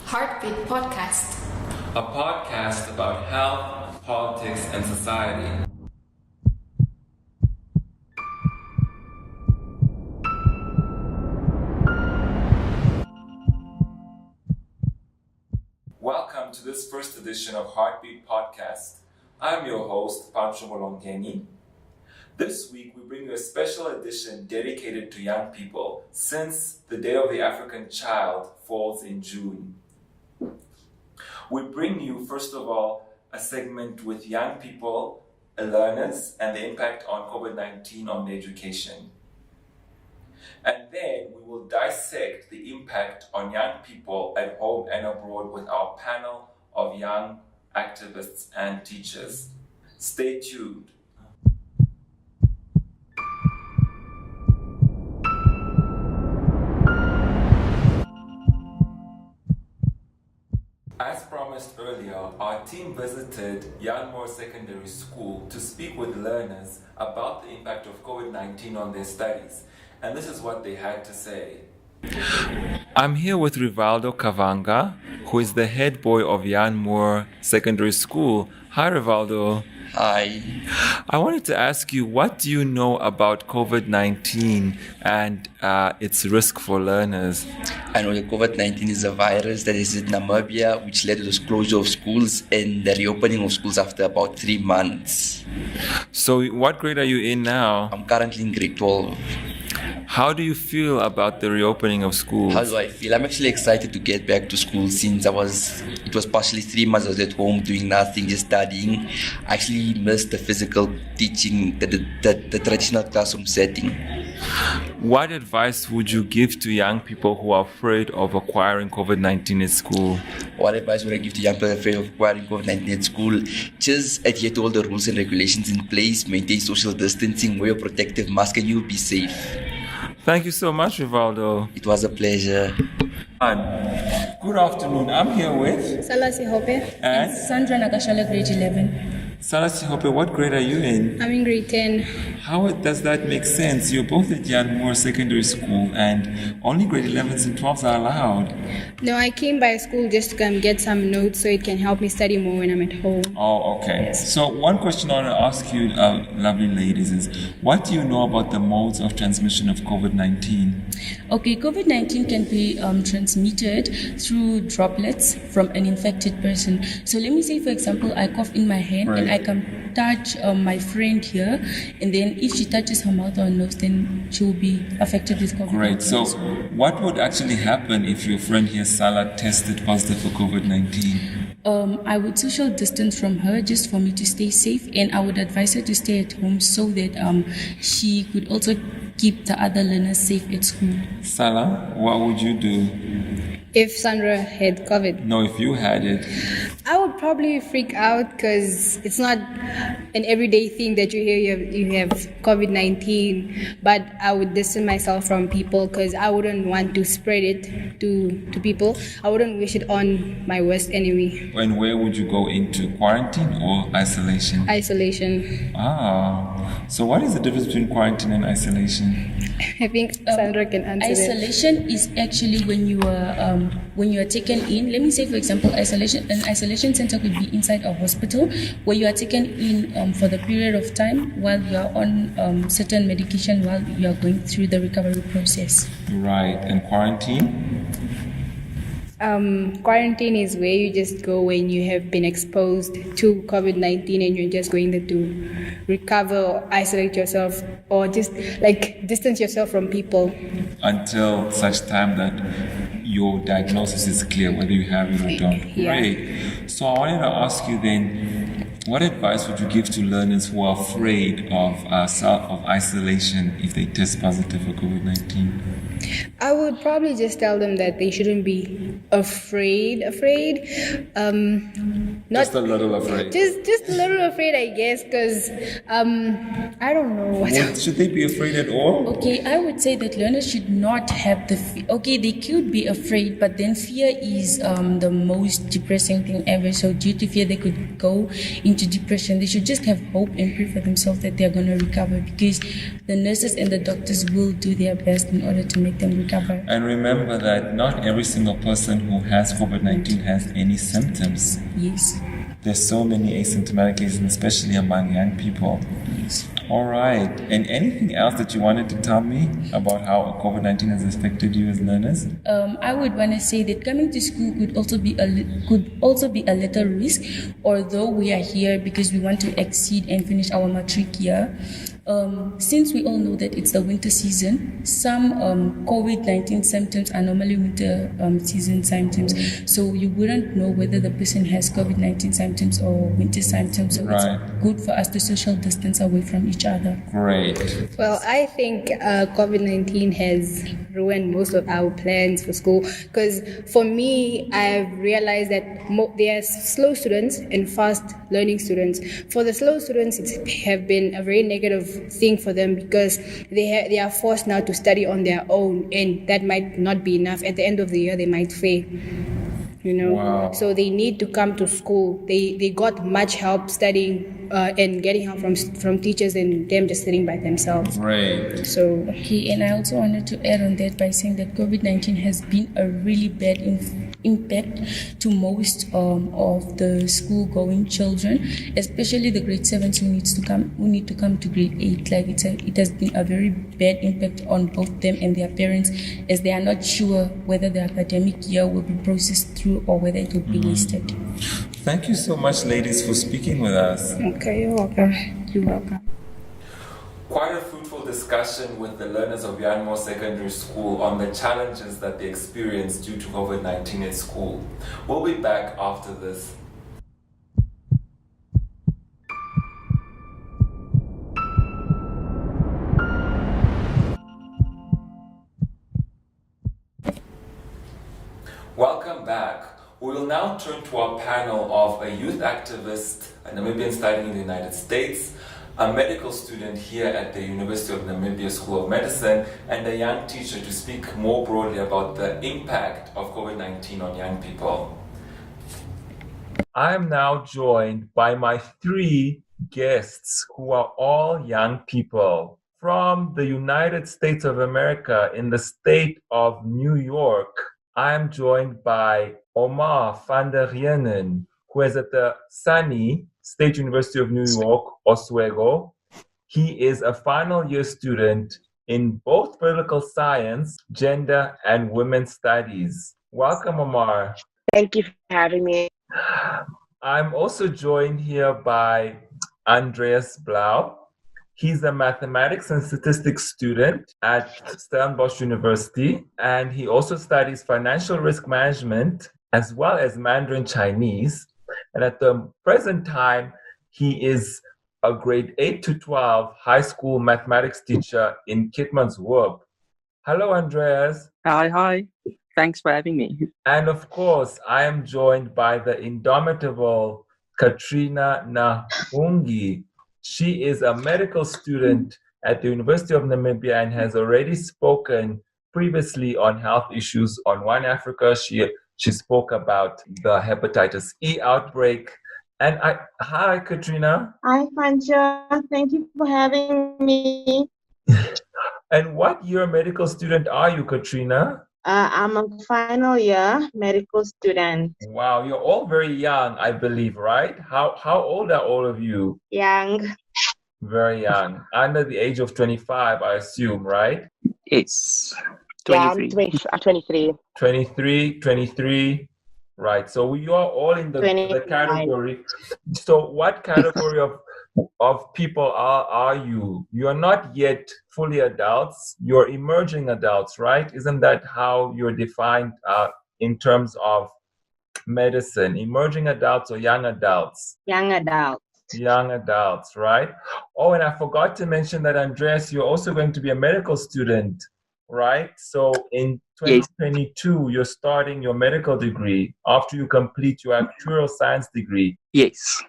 Heartbeat Podcast. A podcast about health, politics, and society. Welcome to this first edition of Heartbeat Podcast. I'm your host, Pancho Molongeni. This week we bring you a special edition dedicated to young people since the Day of the African Child falls in June. We bring you, first of all, a segment with young people, learners, and the impact on COVID-19 on their education. And then we will dissect the impact on young people at home and abroad with our panel of young activists and teachers. Stay tuned. As promised earlier, our team visited Yanmore Secondary School to speak with learners about the impact of COVID-19 on their studies. And this is what they had to say. I'm here with Rivaldo Kavanga, who is the head boy of Yanmore Secondary School. Hi, Rivaldo. Hi. I wanted to ask you, what do you know about COVID-19 and its risk for learners? I know that COVID-19 is a virus that is in Namibia, which led to the closure of schools and the reopening of schools after about 3 months. So what grade are you in now? I'm currently in grade 12. How do you feel about the reopening of schools? How do I feel? I'm actually excited to get back to school since it was partially 3 months I was at home doing nothing, just studying. I actually missed the physical teaching, the traditional classroom setting. What advice would you give to young people who are afraid of acquiring COVID-19 at school? What advice would I give to young people afraid of acquiring COVID-19 at school? Just adhere to all the rules and regulations in place, maintain social distancing, wear a protective mask, and you'll be safe. Thank you so much, Rivaldo. It was a pleasure. Good afternoon. I'm here with Salah Sihope. and Sandra Nakashala, grade 11. Salah Sihope. What grade are you in? I'm in grade 10. How does that make sense? You're both at Yanmore Secondary School and only grade 11s and 12s are allowed. No, I came by school just to come get some notes so it can help me study more when I'm at home. Oh, okay. So one question I want to ask you, lovely ladies, is what do you know about the modes of transmission of COVID-19? Okay, COVID-19 can be transmitted through droplets from an infected person. So let me say, for example, I cough in my hand and I can touch my friend here, and then if she touches her mouth or nose, then she will be affected with COVID-19. Great. So what would actually happen if your friend here, Salah, tested positive for COVID-19? I would social distance from her just for me to stay safe, and I would advise her to stay at home so that she could also keep the other learners safe at school. Salah, what would you do? If Sandra had COVID, No, if you had it. I would probably freak out because it's not an everyday thing that you hear you have COVID-19. But I would distance myself from people because I wouldn't want to spread it to people. I wouldn't wish it on my worst enemy. And where would you go into? Quarantine or isolation? Isolation. So what is the difference between quarantine and isolation? I think Sandra can answer that. Isolation is actually when you are taken in. Let me say, for example, an isolation center could be inside a hospital where you are taken in for the period of time while you are on certain medication while you are going through the recovery process. Right. And quarantine? Quarantine is where you just go when you have been exposed to COVID-19 and you're just going there to recover or isolate yourself or just like distance yourself from people. Until such time that your diagnosis is clear, whether you have it or don't. Yeah. Great. So I wanted to ask you then, what advice would you give to learners who are afraid of isolation if they test positive for COVID-19? I would probably just tell them that they shouldn't be afraid. Not Just a little afraid. just a little afraid, I guess, because I don't know what. Should they be afraid at all? Okay, I would say that learners should not have the okay, they could be afraid, but then fear is the most depressing thing ever. So due to fear, they could go into depression. They should just have hope and pray for themselves that they are going to recover, because the nurses and the doctors will do their best in order to make make them recover. And remember that not every single person who has COVID-19 has any symptoms. Yes. There's so many asymptomatic cases, especially among young people. Yes. All right. And anything else that you wanted to tell me about how COVID-19 has affected you as learners? I would want to say that coming to school could also be a little risk, although we are here because we want to exceed and finish our matric year. Since we all know that it's the winter season, some COVID-19 symptoms are normally winter season symptoms. So you wouldn't know whether the person has COVID-19 symptoms or winter symptoms. So Right. it's good for us to social distance away from each other. Great. Well, I think COVID-19 has ruined most of our plans for school because for me, I've realized that there are slow students and fast learning students. For the slow students, it have been a very negative thing for them because they are forced now to study on their own, and that might not be enough. At the end of the year, they might fail. Wow. So they need to come to school. They got much help studying and getting help from teachers and them just sitting by themselves. Great. So Okay, and I also wanted to add on that by saying that COVID-19 has been a really bad impact to most of the school-going children, especially the grade 7s who need to come to grade 8. Like it has been a very bad impact on both them and their parents, as they are not sure whether the academic year will be processed through or whether it will be wasted. Thank you so much, ladies, for speaking with us. okay, you're welcome. You're welcome. Quite a fruitful discussion with the learners of Yanmore Secondary School on the challenges that they experienced due to COVID-19 at school. We'll be back after this. Welcome back. We will now turn to our panel of a youth activist, a Namibian studying in the United States, a medical student here at the University of Namibia School of Medicine, and a young teacher to speak more broadly about the impact of COVID-19 on young people. I am now joined by my three guests who are all young people from the United States of America in the state of New York. I am joined by Omar van der Rienen, who is at the SUNY State University of New York, Oswego. He is a final year student in both political science, gender, and women's studies. Welcome, Omar. Thank you for having me. I'm also joined here by Andreas Blau. He's a mathematics and statistics student at Stellenbosch University, and he also studies financial risk management as well as Mandarin Chinese. And at the present time, he is a grade 8 to 12 high school mathematics teacher in Keetmanshoop. Hello, Andreas. Hi. Thanks for having me. And of course, I am joined by the indomitable Katrina Nahungi. She is a medical student at the University of Namibia and has already spoken previously on health issues on One Africa. She spoke about the hepatitis E outbreak. And hi, Katrina. Hi, Pancha. Thank you for having me. And what year medical student are you, Katrina? I'm a final year medical student. Wow, you're all very young, I believe, right? How old are all of you? Young. Very young. Under the age of 25, I assume, right? Yes. Yeah, 23. I'm 23. 23. Right. So you are all in the 25. category. So what category of people are you? You are not yet fully adults. You're emerging adults, right? Isn't that how you're defined in terms of medicine? Emerging adults or young adults? Young adult. Young adults, right? Oh, and I forgot to mention that, Andreas, you're also going to be a medical student, right? So in 2022, you're starting your medical degree after you complete your actuarial science degree. Yes.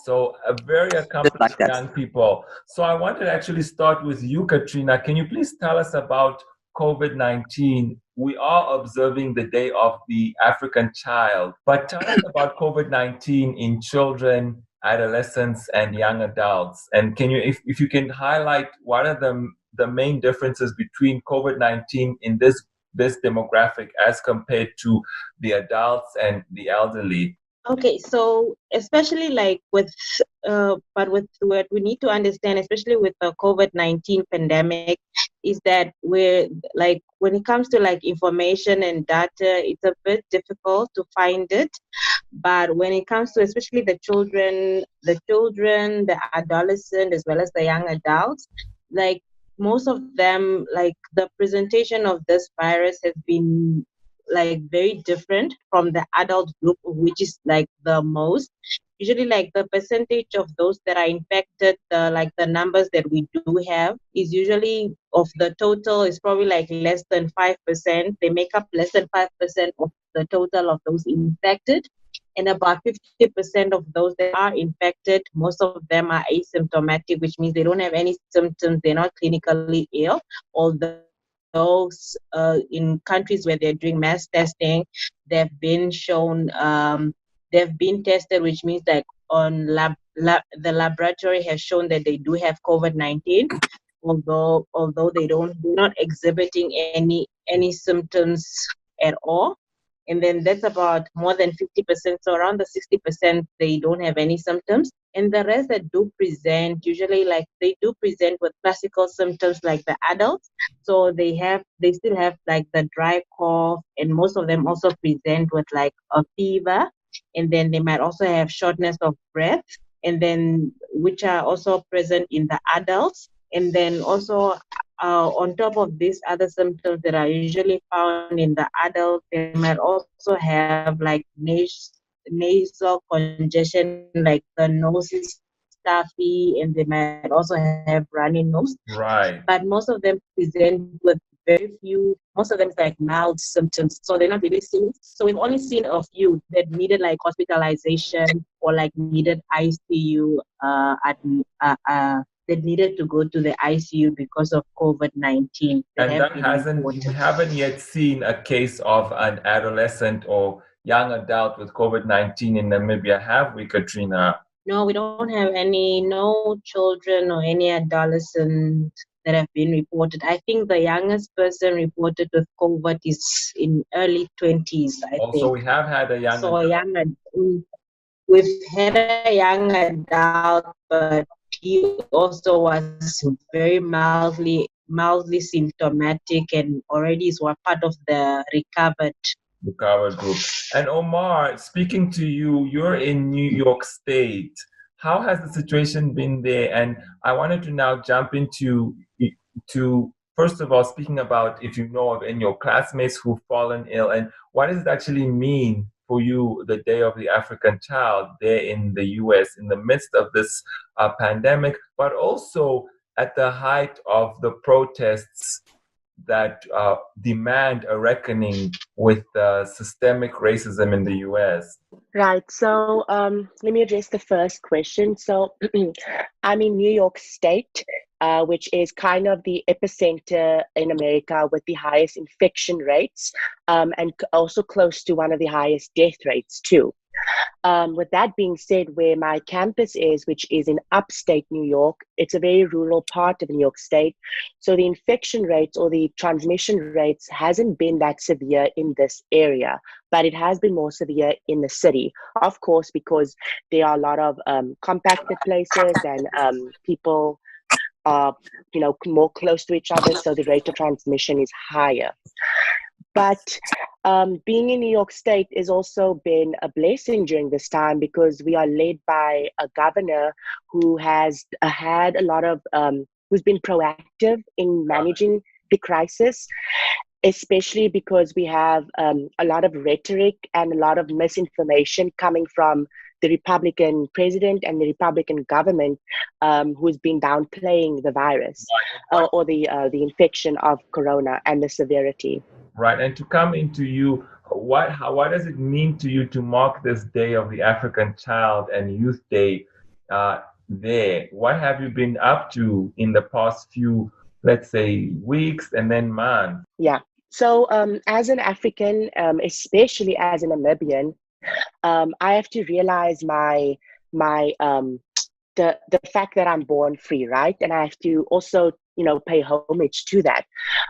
So a very accomplished like that. young people. So I wanted to actually start with you, Katrina. Can you please tell us about COVID-19? We are observing the Day of the African Child, but tell us about COVID-19 in children, adolescents, and young adults. And can you, if you can highlight what are the the main differences between COVID-19 in this demographic as compared to the adults and the elderly? Okay, so especially like but with what we need to understand, especially with the COVID-19 pandemic, is that we're like, when it comes to like information and data, it's a bit difficult to find it. But when it comes to especially the children, the adolescent, as well as the young adults, like most of them, like the presentation of this virus has been like very different from the adult group, which is like the most. Usually, like the percentage of those that are infected, like the numbers that we do have is usually of the total is probably like less than 5%. They make up less than 5% of the total of those infected. And about 50% of those that are infected, most of them are asymptomatic, which means they don't have any symptoms, they're not clinically ill, although those in countries where they're doing mass testing, they've been shown, they've been tested, which means that on the laboratory has shown that they do have COVID-19, although they're not exhibiting any symptoms at all. And then that's about more than 50%. So around the 60%, they don't have any symptoms. And the rest that do present, usually like they do present with classical symptoms like the adults. So they still have like the dry cough, and most of them also present with like a fever. And then they might also have shortness of breath, and then which are also present in the adults. And then also on top of these other symptoms that are usually found in the adult, they might also have like nasal congestion, like the nose is stuffy, and they might also have runny nose. Right. But most of them present with very few, most of them is like mild symptoms. So they're not really serious. So we've only seen a few that needed like hospitalization or like needed ICU that needed to go to the ICU because of COVID-19. We haven't yet seen a case of an adolescent or young adult with COVID-19 in Namibia, have we, Katrina? No, we don't have no children or any adolescent that have been reported. I think the youngest person reported with COVID is in early 20s, I think. Also, we have had a young adult. We've had a young adult, but he also was very mildly symptomatic and already is one part of the recovered group. And Omar, speaking to you, you're in New York State. How has the situation been there? And I wanted to now jump into first of all, speaking about if you know of any of your classmates who've fallen ill, and what does it actually mean for you, the Day of the African Child there in the US in the midst of this pandemic, but also at the height of the protests that demand a reckoning with systemic racism in the US? Right. So let me address the first question. So I'm in New York State, which is kind of the epicenter in America with the highest infection rates, and also close to one of the highest death rates too. With that being said, where my campus is, which is in upstate New York, it's a very rural part of New York State. So the infection rates or the transmission rates hasn't been that severe in this area, but it has been more severe in the city, of course, because there are a lot of compacted places and people are, more close to each other. So the rate of transmission is higher. But being in New York State has also been a blessing during this time because we are led by a governor who has had a lot of, who's been proactive in managing the crisis, especially because we have a lot of rhetoric and a lot of misinformation coming from the Republican president and the Republican government, who's been downplaying the virus or the infection of corona and the severity. Right, and to come into you, what does it mean to you to mark this Day of the African Child and Youth Day there? What have you been up to in the past few, let's say, weeks and then months? Yeah, so as an African, especially as a Namibian, I have to realize the fact that I'm born free, right? And I have to also, pay homage to that.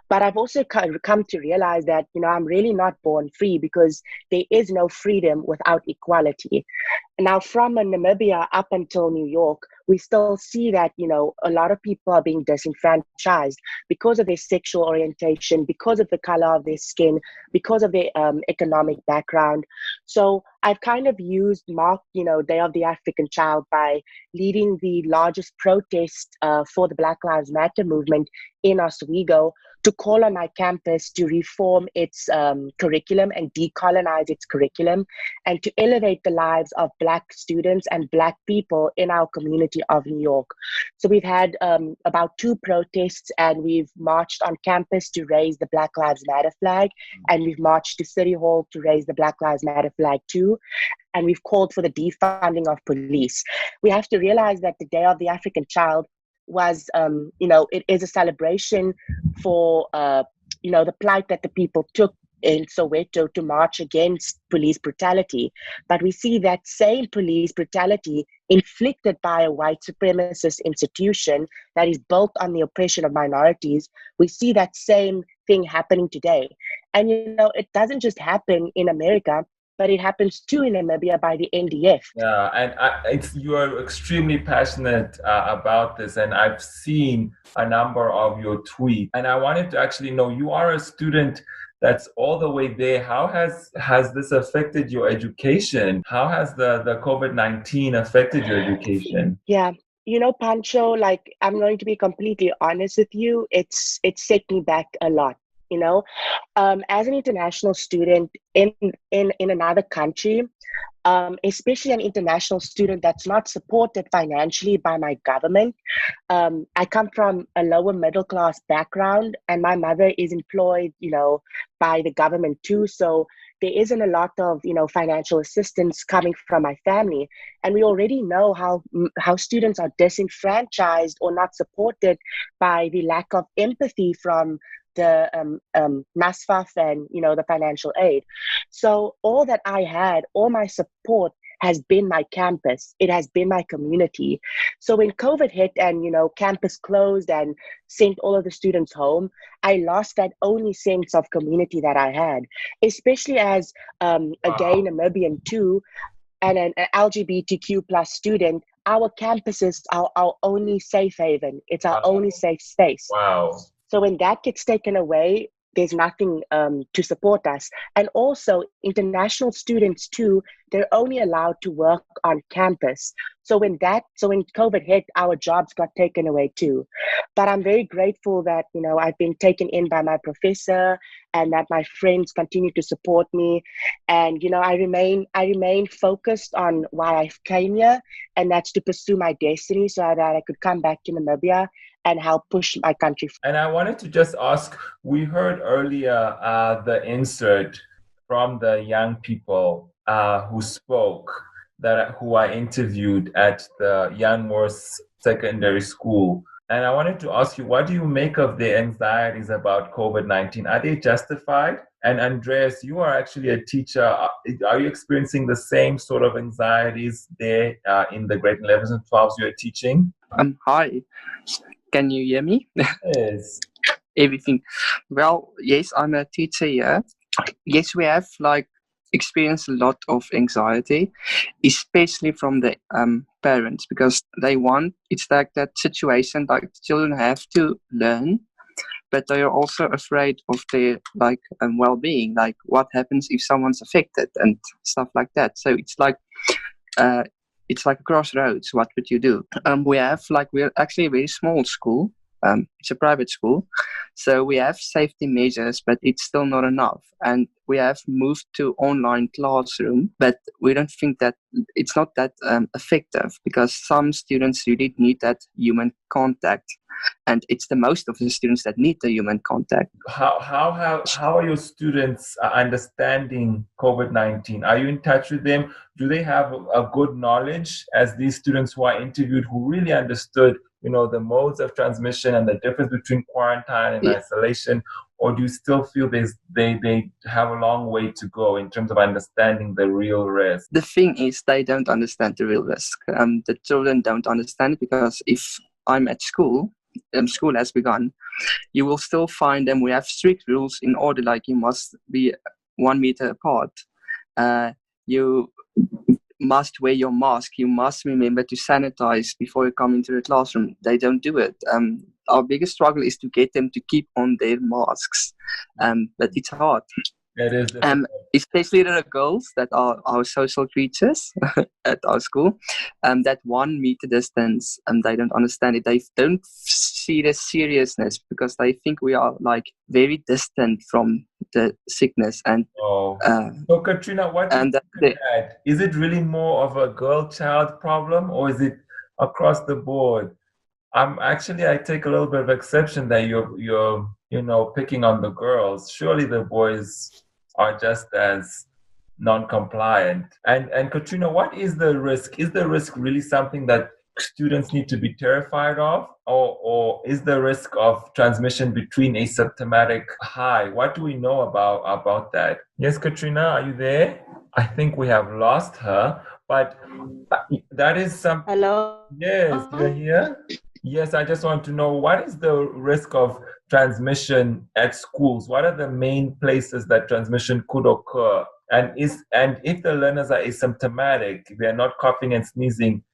But I've also come to realize that, I'm really not born free, because there is no freedom without equality. Now, from Namibia up until New York, we still see that, a lot of people are being disenfranchised because of their sexual orientation, because of the color of their skin, because of their economic background. So I've kind of used Mark, Day of the African Child, by leading the largest protest for the Black Lives Matter movement in Oswego, to call on my campus to reform its curriculum and decolonize its curriculum, and to elevate the lives of Black students and Black people in our community of New York. So we've had about 2 protests, and we've marched on campus to raise the Black Lives Matter flag, and we've marched to City Hall to raise the Black Lives Matter flag too. And we've called for the defunding of police. We have to realize that the Day of the African Child was, it is a celebration for, the plight that the people took in Soweto to march against police brutality. But we see that same police brutality inflicted by a white supremacist institution that is built on the oppression of minorities. We see that same thing happening today. And, it doesn't just happen in America, but it happens too in Namibia by the NDF. Yeah, and you are extremely passionate about this, and I've seen a number of your tweets. And I wanted to actually know, you are a student that's all the way there. How has this affected your education? How has the COVID-19 affected your education? Yeah. Pancho, I'm going to be completely honest with you. It's set me back a lot. As an international student in another country, especially an international student that's not supported financially by my government. I come from a lower middle class background, and my mother is employed, by the government too. So there isn't a lot of, financial assistance coming from my family. And we already know how students are disenfranchised or not supported by the lack of empathy from the NASFAF and, the financial aid. So all that I had, all my support has been my campus. It has been my community. So when COVID hit and, campus closed and sent all of the students home, I lost that only sense of community that I had, especially as a gay Namibian too, and an LGBTQ plus student. Our campuses are our only safe haven. It's our only safe space. Wow. So when that gets taken away, there's nothing to support us. And also international students too, they're only allowed to work on campus. So when COVID hit, our jobs got taken away too. But I'm very grateful that, I've been taken in by my professor, and that my friends continue to support me. And, I remain focused on why I came here, and that's to pursue my destiny so that I could come back to Namibia and help push my country. And I wanted to just ask, we heard earlier the insert from the young people who spoke, who I interviewed at the Jan Moors Secondary School. And I wanted to ask you, what do you make of the anxieties about COVID-19? Are they justified? And Andreas, you are actually a teacher. Are you experiencing the same sort of anxieties there in the grade 11s and 12s you're teaching? Hi. Can you hear me? Yes. Everything. Well, yes, I'm a teacher here. Yes, we have experienced a lot of anxiety, especially from the parents, because it's like that situation, like children have to learn, but they are also afraid of their well-being, like what happens if someone's affected and stuff like that. So it's like a crossroads. What would you do? We're actually a very small school. It's a private school, so we have safety measures, but it's still not enough. And we have moved to online classroom, but we don't think that it's not that effective, because some students really need that human contact, and it's the most of the students that need the human contact. How are your students understanding COVID-19? Are you in touch with them? Do they have a good knowledge, as these students who are interviewed, who really understood, the modes of transmission and the difference between quarantine and isolation? Or do you still feel they have a long way to go in terms of understanding the real risk? The thing is, they don't understand the real risk. The children don't understand it, because if I'm at school school has begun, you will still find them. We have strict rules in order, like you must be 1 meter apart. You must wear your mask. You must remember to sanitize before you come into the classroom. They don't do it. Our biggest struggle is to get them to keep on their masks, but it's hard. It is difficult. Especially the girls that are our social creatures at our school. That 1 meter distance, they don't understand it. They don't see the seriousness because they think we are like very distant from the sickness. And so Katrina, what do you think of that? Is it really more of a girl-child problem, or is it across the board? I take a little bit of exception that you're picking on the girls. Surely the boys are just as non-compliant. And Katrina, what is the risk? Is the risk really something that students need to be terrified of, or is the risk of transmission between asymptomatic high? What do we know about that? Yes, Katrina, are you there? I think we have lost her, but that is something. Hello? Yes, you're here? Yes, I just want to know, what is the risk of transmission at schools? What are the main places that transmission could occur? And if the learners are asymptomatic, they're not coughing and sneezing,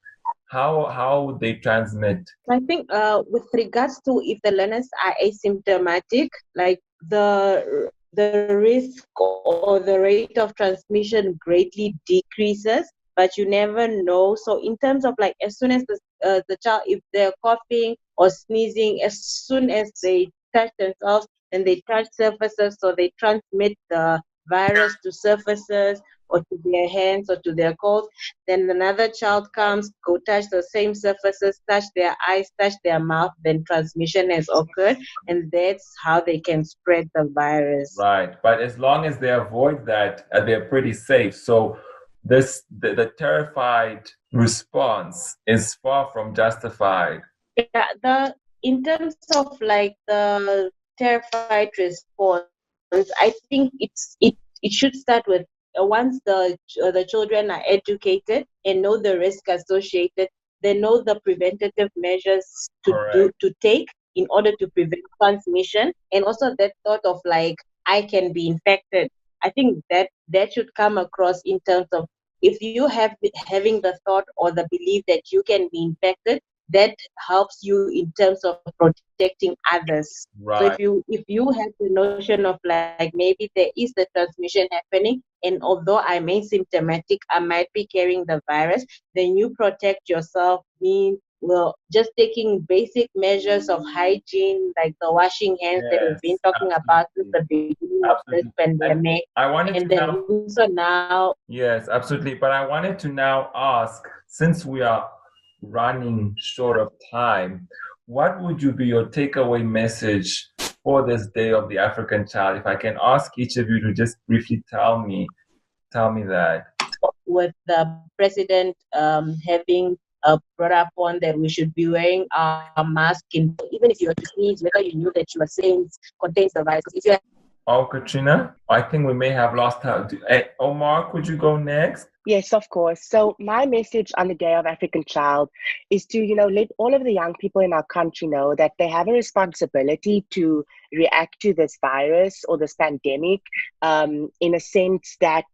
how would they transmit? I think with regards to if the learners are asymptomatic, like the risk or the rate of transmission greatly decreases, but you never know. So in terms of like, as soon as the child, if they're coughing or sneezing, as soon as they touch themselves, then they touch surfaces, so they transmit the virus to surfaces or to their hands or to their clothes. Then another child comes, go touch the same surfaces, touch their eyes, touch their mouth, then transmission has occurred, and that's how they can spread the virus. Right, but as long as they avoid that, they're pretty safe. So the terrified response is far from justified. Yeah, in terms of like the terrified response, I think it should start with once the children are educated and know the risk associated, they know the preventative measures to take in order to prevent transmission, and also that thought of like, I can be infected. I think that should come across in terms of, if you having the thought or the belief that you can be infected, that helps you in terms of protecting others. Right. So if you have the notion of like, maybe there is the transmission happening, and although I'm asymptomatic, I might be carrying the virus, then you protect yourself. Just taking basic measures of hygiene, like the washing hands that we've been talking about since the beginning of this pandemic. Yes, absolutely. But I wanted to now ask, since we are running short of time, what would be your takeaway message for this Day of the African Child? If I can ask each of you to just briefly tell me that. With the president having brought up on that we should be wearing our mask, even if you were to sneeze, whether you knew that your sneeze contains the virus. If you Katrina, I think we may have lost her. Omar, could you go next? Yes, of course. So my message on the Day of African Child is to, let all of the young people in our country know that they have a responsibility to react to this virus or this pandemic in a sense that,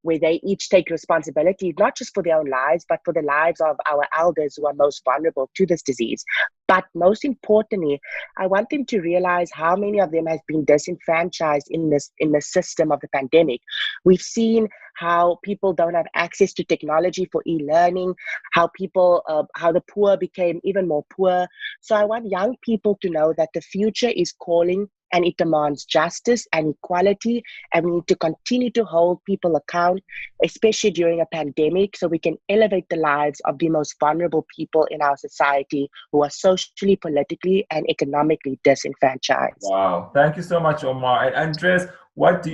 where they each take responsibility, not just for their own lives, but for the lives of our elders who are most vulnerable to this disease. But most importantly, I want them to realize how many of them have been disenfranchised in the system of the pandemic. We've seen how people don't have access to technology for e-learning, how the poor became even more poor. So I want young people to know that the future is calling, and it demands justice and equality, and we need to continue to hold people account, especially during a pandemic, so we can elevate the lives of the most vulnerable people in our society who are socially, politically, and economically disenfranchised. Wow. Thank you so much, Omar. And Andres, what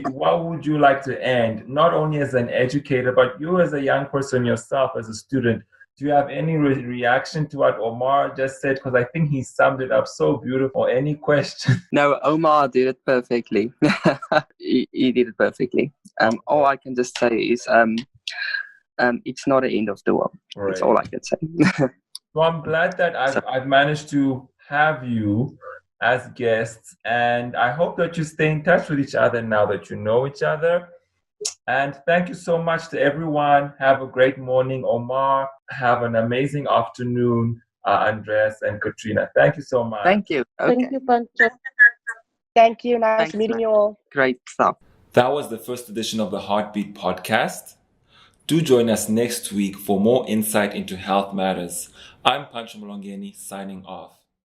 would you like to end, not only as an educator, but you as a young person yourself, as a student? Do you have any reaction to what Omar just said? Because I think he summed it up so beautiful. Any question? No, Omar did it perfectly. he did it perfectly. All I can just say is it's not the end of the world. Right. That's all I can say. So I'm glad that I've managed to have you as guests, and I hope that you stay in touch with each other now that you know each other. And thank you so much to everyone. Have a great morning, Omar. Have an amazing afternoon, Andres and Katrina. Thank you so much. Thank you. Okay. Thank you, Pancho. Thank you. Nice Thanks, meeting man. you all. Great stuff. That was the first edition of the Heartbeat podcast. Do join us next week for more insight into health matters. I'm Pancho Molongeni signing off.